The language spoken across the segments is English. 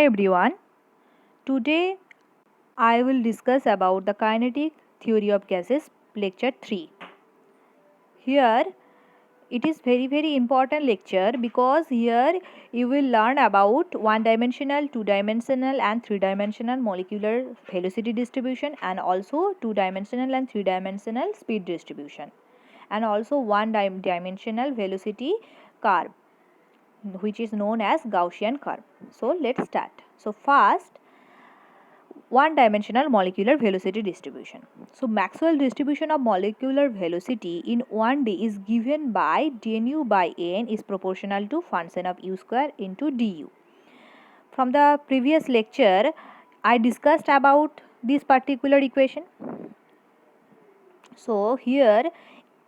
everyone. Today I will discuss about the kinetic theory of gases, lecture 3. Here it is very important lecture because here you will learn about one dimensional, two dimensional and three dimensional molecular velocity distribution, and also two dimensional and three dimensional speed distribution, and also one dimensional velocity curve, which is known as Gaussian curve. So let's start. So first, one dimensional molecular velocity distribution. So Maxwell distribution of molecular velocity in 1D is given by dnu by n is proportional to function of u square into du. From the previous lecture I discussed about this particular equation. So here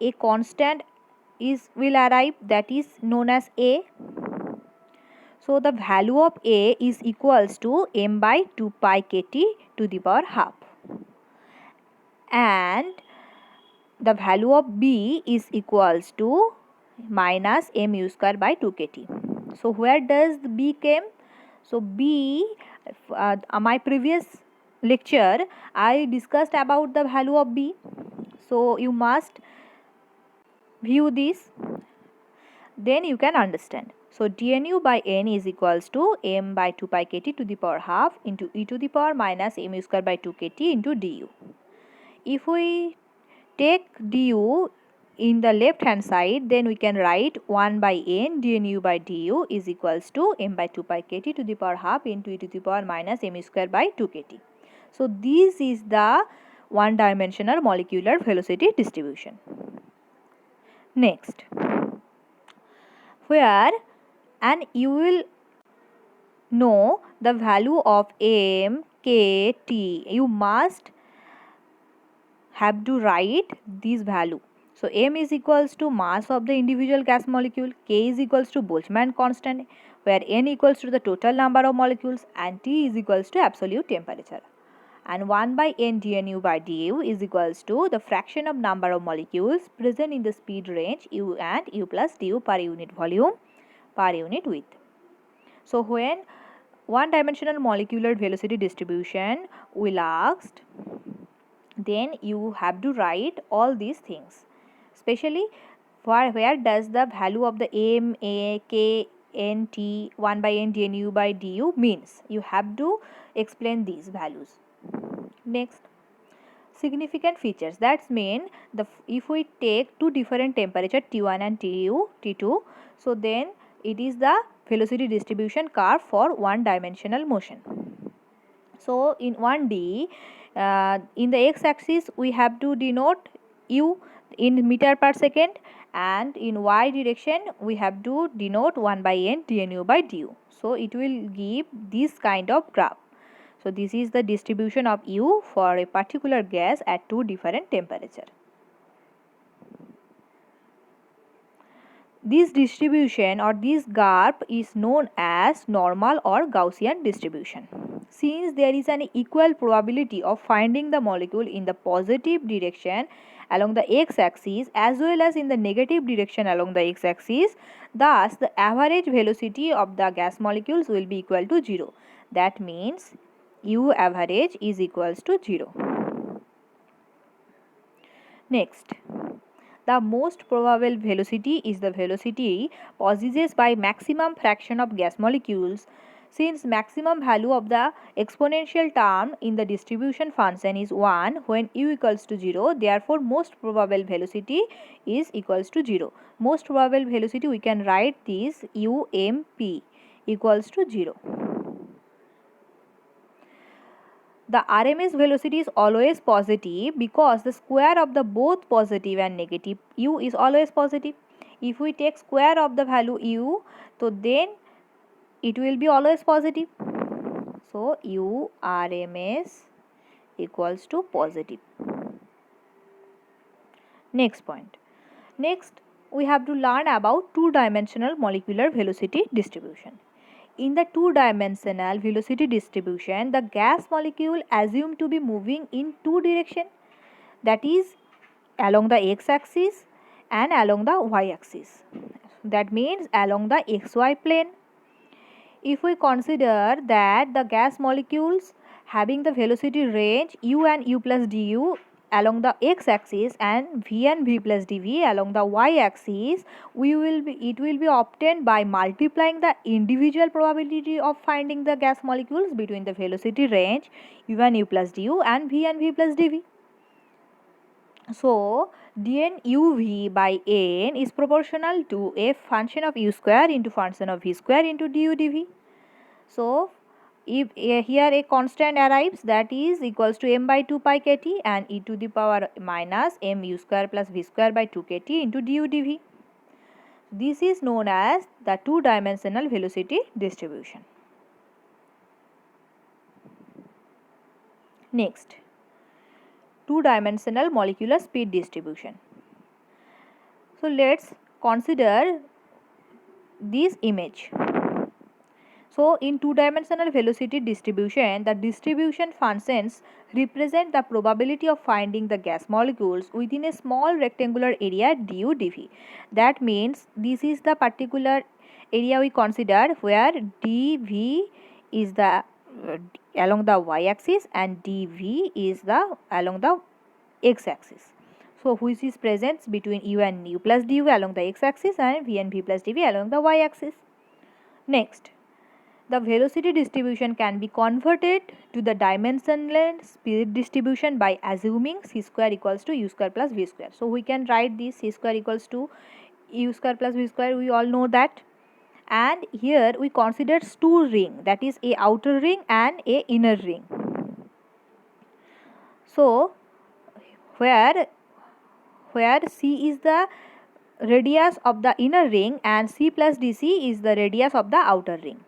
a constant will arrive, that is known as a. So the value of a is equals to m by 2 pi kt to the power half, and the value of b is equals to minus mu square by 2 kt. So where does the b came? So b, my previous lecture I discussed about the value of b. So you must view this, then you can understand. So dnu by n is equals to m by 2 pi kt to the power half into e to the power minus mu square by 2 kt into du. If we take du in the left hand side, then we can write 1 by n dnu by du is equals to m by 2 pi kt to the power half into e to the power minus mu square by 2 kt. So this is the one dimensional molecular velocity distribution. Next, where and you will know the value of m, k, t. You must have to write this value. So m is equals to mass of the individual gas molecule, k is equals to Boltzmann constant, where n equals to the total number of molecules, and t is equals to absolute temperature. And 1 by n dnu by du is equals to the fraction of number of molecules present in the speed range u and u plus du per unit volume per unit width. So when one dimensional molecular velocity distribution will asked, then you have to write all these things, especially where does the value of the m, a, k, n, t, 1 by n dnu by du means. You have to explain these values. Next, significant features. That's mean if we take two different temperature T1 and T2, so then it is the velocity distribution curve for one dimensional motion. So in 1D, in the x-axis we have to denote u in meter per second, and in y direction we have to denote 1 by n dnu by du. So it will give this kind of graph. So this is the distribution of u for a particular gas at two different temperature. This distribution or this graph is known as normal or Gaussian distribution. Since there is an equal probability of finding the molecule in the positive direction along the x-axis as well as in the negative direction along the x-axis, thus the average velocity of the gas molecules will be equal to 0. That means u average is equals to 0. Next, the most probable velocity is the velocity possessed by maximum fraction of gas molecules. Since maximum value of the exponential term in the distribution function is 1 when u equals to 0, therefore most probable velocity is equals to 0. Most probable velocity we can write this ump equals to 0. The RMS velocity is always positive because the square of the both positive and negative u is always positive. If we take square of the value u, so then it will be always positive. So u RMS equals to positive. Next point. Next, we have to learn about two-dimensional molecular velocity distribution. In the two-dimensional velocity distribution, the gas molecule assumed to be moving in two directions, that is along the x-axis and along the y-axis. That means along the xy plane. if we consider that the gas molecules having the velocity range u and u plus du along the x-axis and v and v plus dv along the y-axis, it will be obtained by multiplying the individual probability of finding the gas molecules between the velocity range u and u plus du and v plus dv. So dn uv by n is proportional to a function of u square into function of v square into du dv. So if here a constant arrives, that is equals to m by 2 pi kt and e to the power minus m u square plus v square by 2 kt into du dv. This is known as the two-dimensional velocity distribution. Next, two-dimensional molecular speed distribution. So let's consider this image. So in two-dimensional velocity distribution, the distribution functions represent the probability of finding the gas molecules within a small rectangular area du dv. That means this is the particular area we consider where dv is the along the y-axis and dv is the along the x-axis. So which is present between u and u plus du along the x-axis and v and v plus dv along the y-axis. Next, the velocity distribution can be converted to the dimensional speed distribution by assuming c square equals to u square plus v square. So we can write this c square equals to u square plus v square, we all know that. And here we consider two rings, that is a outer ring and a inner ring. So where c is the radius of the inner ring and c plus dc is the radius of the outer ring.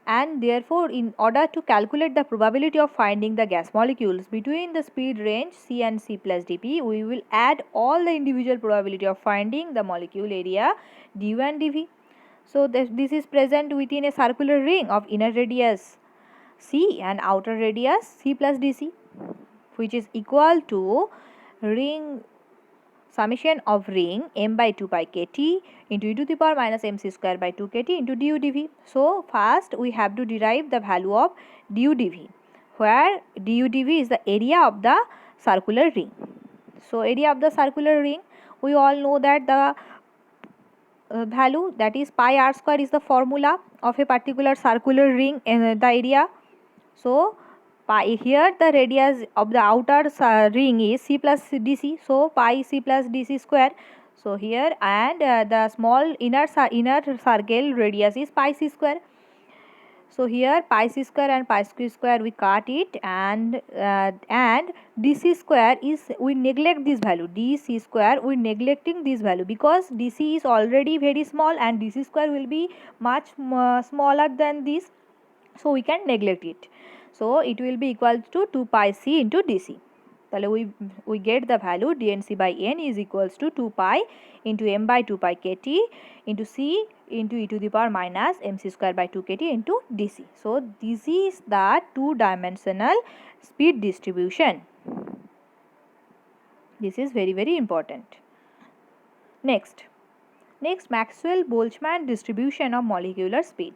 And therefore, in order to calculate the probability of finding the gas molecules between the speed range c and c plus dp, we will add all the individual probability of finding the molecule area du and dv. So this is present within a circular ring of inner radius c and outer radius c plus dc, which is equal to ring summation of ring m by 2 pi kt into e to the power minus mc square by 2 kt into du dv. So first we have to derive the value of du dv, where du dv is the area of the circular ring. So area of the circular ring, we all know that the value, that is pi r square, is the formula of a particular circular ring in the area. So pi, here the radius of the outer ring is c plus dc, so pi c plus dc square. So here, and the small inner circle radius is pi c square. So here pi c square and pi square we cut it, and dc square is, we neglect this value, dc square we neglecting this value because dc is already very small and dc square will be much smaller than this, so we can neglect it. So it will be equal to 2 pi c into dc. We get the value dnc by n is equals to 2 pi into m by 2 pi kt into c into e to the power minus mc square by 2 kt into dc. So this is the two-dimensional speed distribution. This is very important. Next Maxwell-Boltzmann distribution of molecular speed.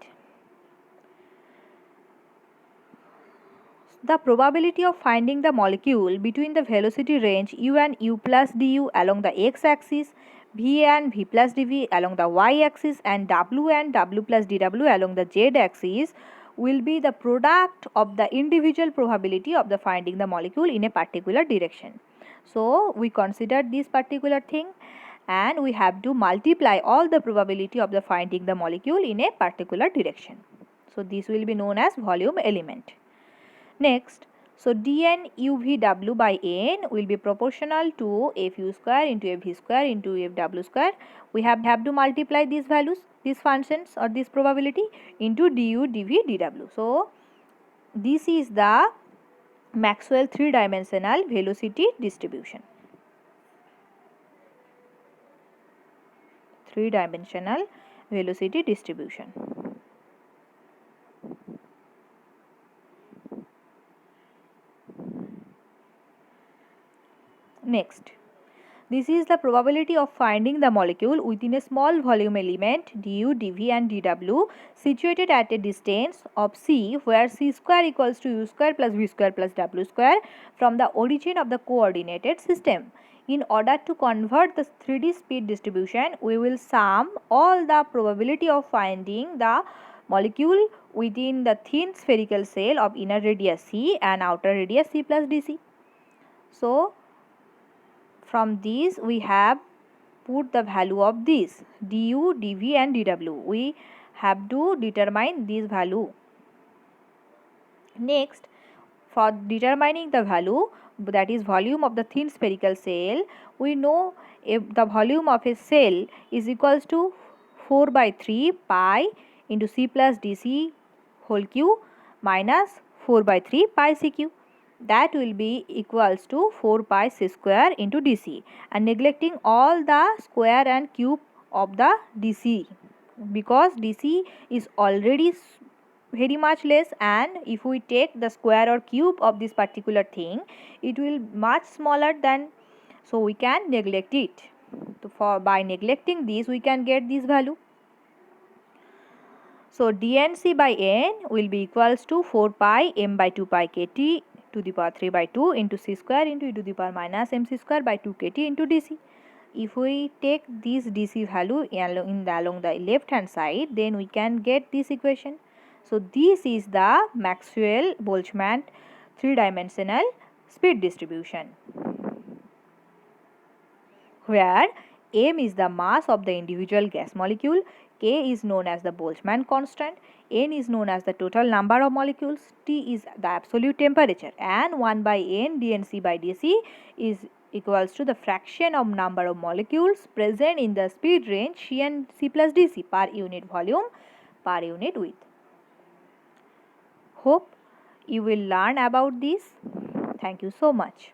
The probability of finding the molecule between the velocity range u and u plus du along the x-axis, v and v plus dv along the y-axis, and w plus dw along the z-axis will be the product of the individual probability of the finding the molecule in a particular direction. So we considered this particular thing, and we have to multiply all the probability of the finding the molecule in a particular direction. So this will be known as volume element. Next, so dn uvw by n will be proportional to f u square into f v square into f w square. We have to multiply these values, these functions or this probability into du, dv, dw. So this is the Maxwell three-dimensional velocity distribution. Three-dimensional velocity distribution. Next, This is the probability of finding the molecule within a small volume element du, dv and dw situated at a distance of c, where c square equals to u square plus v square plus w square from the origin of the coordinated system. In order to convert the 3D speed distribution, we will sum all the probability of finding the molecule within the thin spherical shell of inner radius c and outer radius c plus dc. So, from these we have put the value of this du, dv and dw. We have to determine this value. Next, for determining the value, that is volume of the thin spherical shell, we know if the volume of a cell is equals to 4 by 3 pi into c plus dc whole cube minus 4 by 3 pi cq. That will be equals to 4 pi c square into dc, and neglecting all the square and cube of the dc, because dc is already very much less, and if we take the square or cube of this particular thing, it will much smaller than, so we can neglect it. So by neglecting this we can get this value. So dnc by n will be equals to 4 pi m by 2 pi kt to the power 3 by 2 into c square into e to the power minus mc square by 2 kt into dc. If we take this dc value along the left hand side, then we can get this equation. So this is the Maxwell-Boltzmann three-dimensional speed distribution, where m is the mass of the individual gas molecule, k is known as the Boltzmann constant, n is known as the total number of molecules, T is the absolute temperature, and 1 by n dnc by dc is equals to the fraction of number of molecules present in the speed range C and C plus dc per unit volume per unit width. Hope you will learn about this. Thank you so much.